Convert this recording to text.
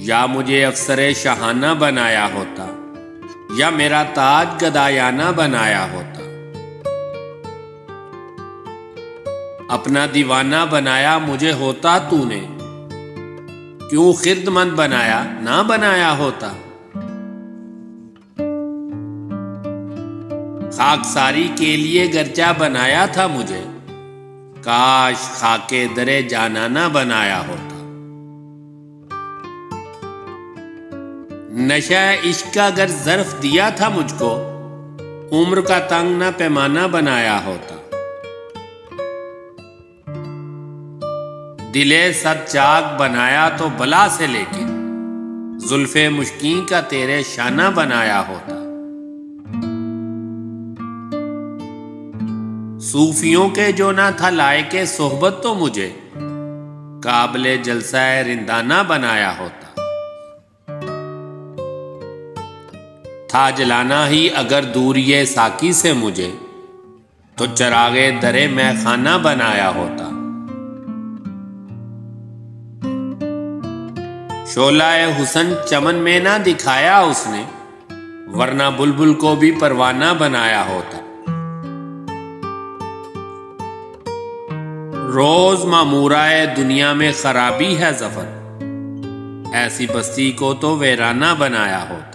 या मुझे अफसरे शाहाना बनाया होता, या मेरा ताज गदायाना बनाया होता। अपना दीवाना बनाया मुझे होता तूने, क्यों खिर्दमंद बनाया ना बनाया होता। खाकसारी के लिए गर्जा बनाया था मुझे, काश खाके दरे जानाना बनाया होता। नशा इश्क का अगर ज़र्फ दिया था मुझको, उम्र का तंग ना पैमाना बनाया होता। दिले सद चाक बनाया तो बला से, लेकिन जुल्फे मुश्किन का तेरे शाना बनाया होता। सूफियों के जो ना था लायके सोहबत, तो मुझे काबिले जलसाए रिंदाना बनाया होता। था जलाना ही अगर दूरिये साकी से मुझे, तो चरागे दरे मैं खाना बनाया होता। शोलाए हुसन चमन में ना दिखाया उसने, वरना बुलबुल को भी परवाना बनाया होता। रोज मामूराए दुनिया में खराबी है ज़फर, ऐसी बस्ती को तो वीराना बनाया होता।